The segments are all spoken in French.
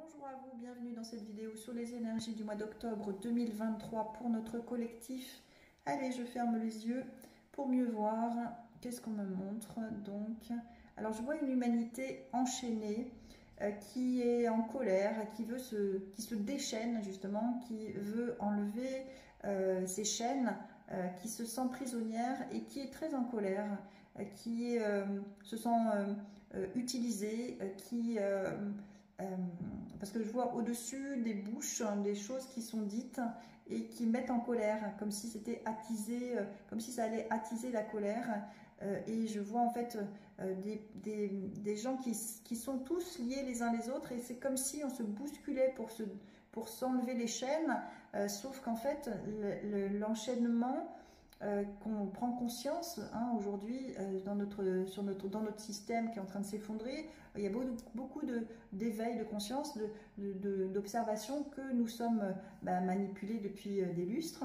Bonjour à vous, bienvenue dans cette vidéo sur les énergies du mois d'octobre 2023 pour notre collectif. Allez, je ferme les yeux pour mieux voir. Qu'est-ce qu'on me montre donc? Alors, je vois une humanité enchaînée qui est en colère, qui se déchaîne justement, qui veut enlever ses chaînes, qui se sent prisonnière et qui est très en colère, qui se sent utilisée, parce que je vois au-dessus des bouches des choses qui sont dites et qui mettent en colère, comme si c'était attisé, comme si ça allait attiser la colère. Et je vois en fait des gens qui sont tous liés les uns les autres et c'est comme si on se bousculait pour s'enlever les chaînes, sauf qu'en fait l'enchaînement qu'on prend conscience aujourd'hui dans notre système qui est en train de s'effondrer. Il y a beaucoup d'éveil de conscience, d'observation que nous sommes manipulés depuis des lustres.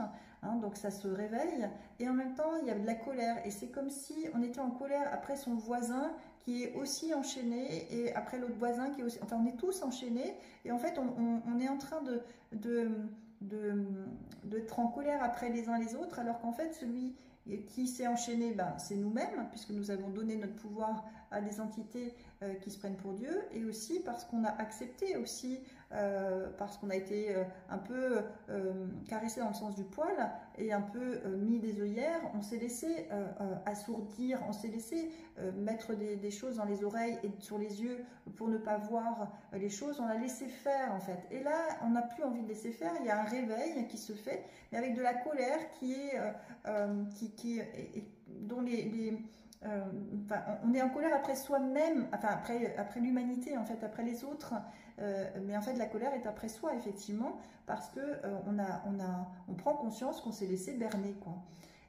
Donc ça se réveille et en même temps il y a de la colère et c'est comme si on était en colère après son voisin qui est aussi enchaîné et après l'autre voisin qui est aussi... Enfin on est tous enchaînés et en fait on est en train d'être en colère après les uns les autres, alors qu'en fait celui qui s'est enchaîné, c'est nous-mêmes, puisque nous avons donné notre pouvoir à des entités qui se prennent pour Dieu, et aussi parce qu'on a accepté aussi, parce qu'on a été un peu caressé dans le sens du poil, et un peu mis des œillères, on s'est laissé assourdir, on s'est laissé mettre des choses dans les oreilles et sur les yeux pour ne pas voir les choses, on a laissé faire en fait. Et là, on n'a plus envie de laisser faire, il y a un réveil qui se fait, mais avec de la colère qui est... dont on est en colère après soi-même, enfin après l'humanité en fait, après les autres, mais en fait la colère est après soi effectivement, parce que on prend conscience qu'on s'est laissé berner quoi.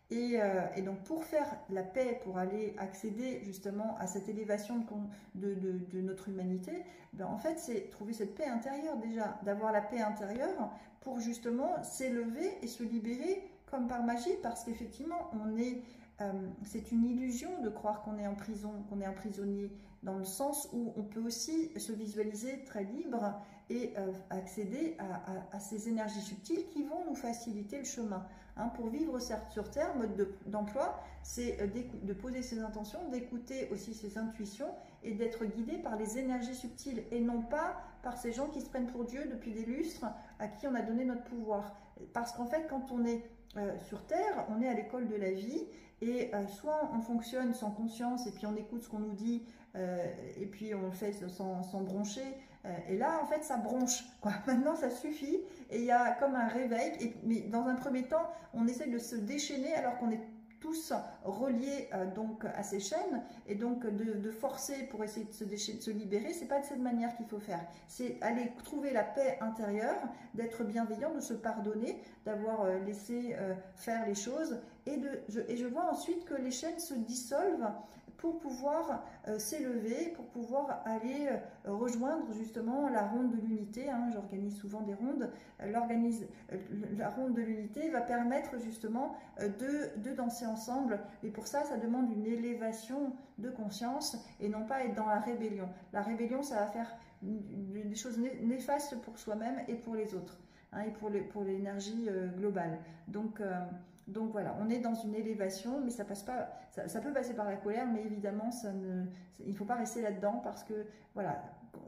Et donc pour faire la paix, pour aller accéder justement à cette élévation de notre humanité, en fait c'est trouver cette paix intérieure déjà, d'avoir la paix intérieure pour justement s'élever et se libérer comme par magie, parce qu'effectivement c'est une illusion de croire qu'on est en prison, qu'on est un prisonnier, dans le sens où on peut aussi se visualiser très libre et accéder à ces énergies subtiles qui vont nous faciliter le chemin. Pour vivre sur Terre, mode d'emploi, c'est de poser ses intentions, d'écouter aussi ses intuitions et d'être guidé par les énergies subtiles et non pas par ces gens qui se prennent pour Dieu depuis des lustres à qui on a donné notre pouvoir. Parce qu'en fait, quand on est sur Terre, on est à l'école de la vie et soit on fonctionne sans conscience et puis on écoute ce qu'on nous dit et puis on le fait sans broncher et là en fait ça bronche quoi. Maintenant ça suffit et il y a comme un réveil mais dans un premier temps on essaie de se déchaîner alors qu'on est tous reliés donc à ces chaînes et donc de forcer pour essayer de se déchaîner, de se libérer, c'est pas de cette manière qu'il faut faire. C'est aller trouver la paix intérieure, d'être bienveillant, de se pardonner, d'avoir laissé faire les choses et je vois ensuite que les chaînes se dissolvent pour pouvoir s'élever, pour pouvoir aller rejoindre justement la ronde de l'unité. J'organise souvent des rondes. La ronde de l'unité va permettre justement de danser ensemble. Et pour ça, ça demande une élévation de conscience et non pas être dans la rébellion. La rébellion, ça va faire des choses néfastes pour soi-même et pour les autres, et pour l'énergie globale. Donc voilà, on est dans une élévation, mais ça passe pas, ça peut passer par la colère, mais évidemment, il ne faut pas rester là-dedans parce que voilà,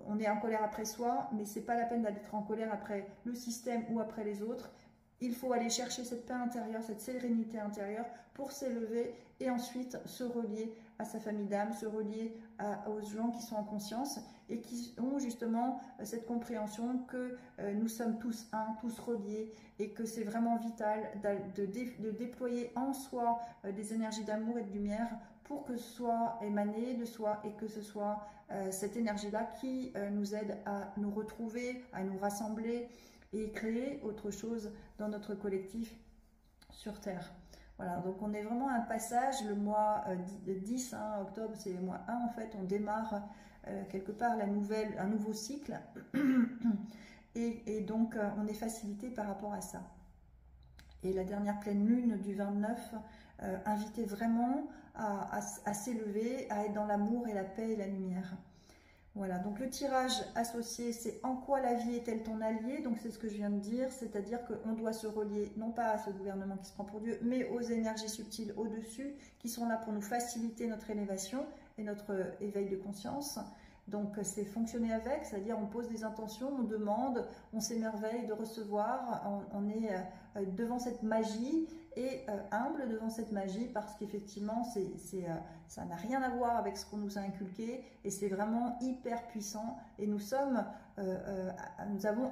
on est en colère après soi, mais c'est pas la peine d'être en colère après le système ou après les autres. Il faut aller chercher cette paix intérieure, cette sérénité intérieure pour s'élever et ensuite se relier à sa famille d'âme, se relier aux gens qui sont en conscience et qui ont justement cette compréhension que nous sommes tous un, tous reliés et que c'est vraiment vital de déployer en soi des énergies d'amour et de lumière pour que ce soit émané de soi et que ce soit cette énergie-là qui nous aide à nous retrouver, à nous rassembler et créer autre chose dans notre collectif sur Terre. Voilà, donc on est vraiment à un passage, le mois 10, octobre, c'est le mois 1 en fait, on démarre quelque part un nouveau cycle et donc on est facilité par rapport à ça. Et la dernière pleine lune du 29 invitait vraiment à s'élever, à être dans l'amour et la paix et la lumière. Voilà, donc le tirage associé, c'est en quoi la vie est-elle ton allié? Donc c'est ce que je viens de dire, c'est-à-dire qu'on doit se relier non pas à ce gouvernement qui se prend pour Dieu, mais aux énergies subtiles au-dessus, qui sont là pour nous faciliter notre élévation et notre éveil de conscience. Donc c'est fonctionner avec, c'est-à-dire on pose des intentions, on demande, on s'émerveille de recevoir, on est devant cette magie et humble devant cette magie parce qu'effectivement ça n'a rien à voir avec ce qu'on nous a inculqué et c'est vraiment hyper puissant et nous avons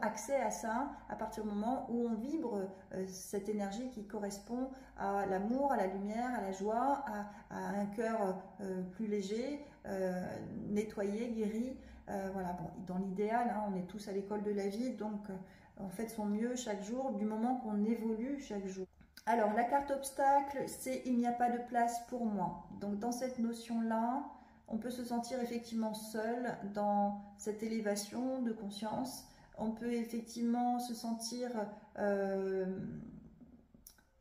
accès à ça à partir du moment où on vibre cette énergie qui correspond à l'amour, à la lumière, à la joie, à un cœur plus léger, nettoyé, guéri. Voilà, bon, dans l'idéal, hein, on est tous à l'école de la vie, donc on fait de son mieux chaque jour du moment qu'on évolue chaque jour. Alors, la carte obstacle, c'est « il n'y a pas de place pour moi ». Donc, dans cette notion-là, on peut se sentir effectivement seul dans cette élévation de conscience. On peut effectivement se sentir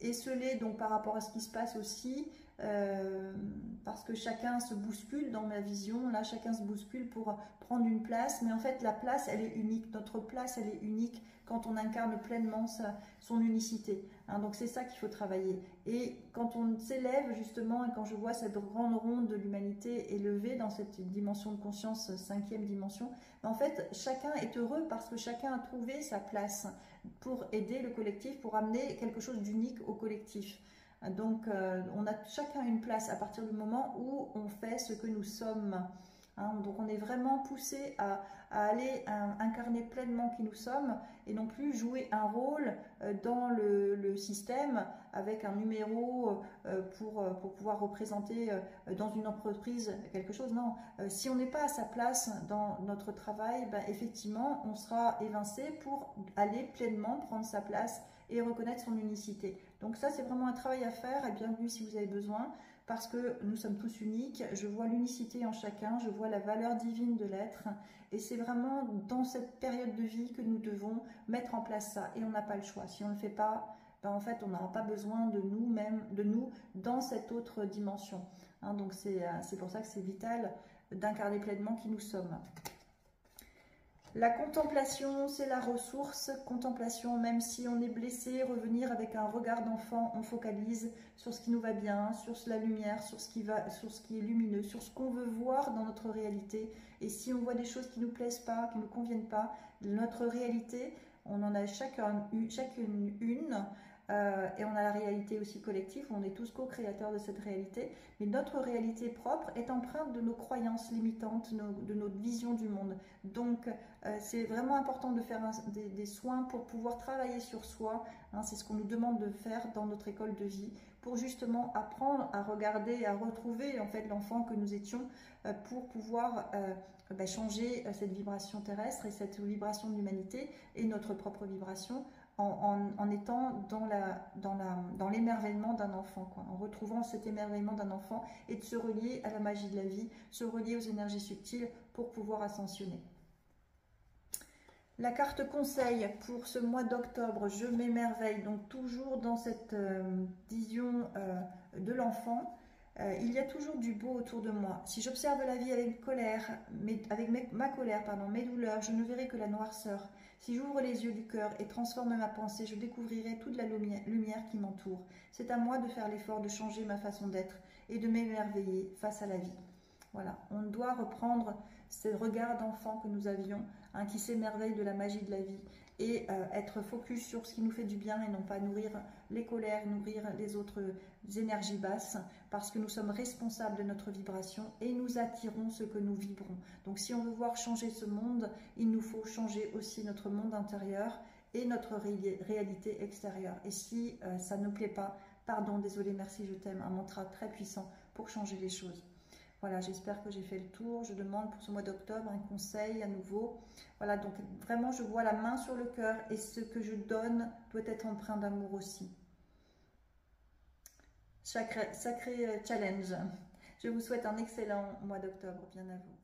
esselé donc, par rapport à ce qui se passe aussi, parce que chacun se bouscule dans ma vision. Là, chacun se bouscule pour prendre une place. Mais en fait, la place, elle est unique. Notre place, elle est unique quand on incarne pleinement son unicité. Hein, donc c'est ça qu'il faut travailler. Et quand on s'élève justement, et quand je vois cette grande ronde de l'humanité élevée dans cette dimension de conscience, 5e dimension, en fait chacun est heureux parce que chacun a trouvé sa place pour aider le collectif, pour amener quelque chose d'unique au collectif. Donc on a chacun une place à partir du moment où on fait ce que nous sommes. Hein, donc on est vraiment poussé à aller incarner pleinement qui nous sommes et non plus jouer un rôle dans le système avec un numéro pour pouvoir représenter dans une entreprise quelque chose. Non, si on n'est pas à sa place dans notre travail, ben, effectivement on sera évincé pour aller pleinement prendre sa place et reconnaître son unicité. Donc ça c'est vraiment un travail à faire et bienvenue si vous avez besoin. Parce que nous sommes tous uniques, je vois l'unicité en chacun, je vois la valeur divine de l'être et c'est vraiment dans cette période de vie que nous devons mettre en place ça et on n'a pas le choix. Si on ne le fait pas, ben en fait on n'aura pas besoin de nous-mêmes, de nous dans cette autre dimension. Hein, donc c'est pour ça que c'est vital d'incarner pleinement qui nous sommes. La contemplation, c'est la ressource. Contemplation, même si on est blessé, revenir avec un regard d'enfant, on focalise sur ce qui nous va bien, sur la lumière, sur ce qui est lumineux, sur ce qu'on veut voir dans notre réalité. Et si on voit des choses qui ne nous plaisent pas, qui ne nous conviennent pas, notre réalité, on en a chacune une. Et on a la réalité aussi collective, on est tous co-créateurs de cette réalité, mais notre réalité propre est empreinte de nos croyances limitantes, de notre vision du monde. Donc c'est vraiment important de faire des soins pour pouvoir travailler sur soi, hein, c'est ce qu'on nous demande de faire dans notre école de vie, pour justement apprendre à regarder, à retrouver en fait l'enfant que nous étions, pour pouvoir changer cette vibration terrestre et cette vibration de l'humanité et notre propre vibration, en étant dans l'émerveillement d'un enfant, quoi, en retrouvant cet émerveillement d'un enfant et de se relier à la magie de la vie, se relier aux énergies subtiles pour pouvoir ascensionner. La carte conseil pour ce mois d'octobre, je m'émerveille, donc toujours dans cette vision de l'enfant. Il y a toujours du beau autour de moi. Si j'observe la vie avec colère, ma colère, mes douleurs, je ne verrai que la noirceur. Si j'ouvre les yeux du cœur et transforme ma pensée, je découvrirai toute la lumière qui m'entoure. C'est à moi de faire l'effort de changer ma façon d'être et de m'émerveiller face à la vie. Voilà, on doit reprendre ce regard d'enfant que nous avions, hein, qui s'émerveille de la magie de la vie et être focus sur ce qui nous fait du bien et non pas nourrir les colères, nourrir les autres énergies basses, parce que nous sommes responsables de notre vibration et nous attirons ce que nous vibrons. Donc si on veut voir changer ce monde, il nous faut changer aussi notre monde intérieur et notre réalité extérieure. Et si ça ne plaît pas, pardon, désolé, merci, je t'aime, un mantra très puissant pour changer les choses. Voilà, j'espère que j'ai fait le tour. Je demande pour ce mois d'octobre un conseil à nouveau. Voilà, donc vraiment, je vois la main sur le cœur et ce que je donne doit être empreint d'amour aussi. Sacré challenge. Je vous souhaite un excellent mois d'octobre. Bien à vous.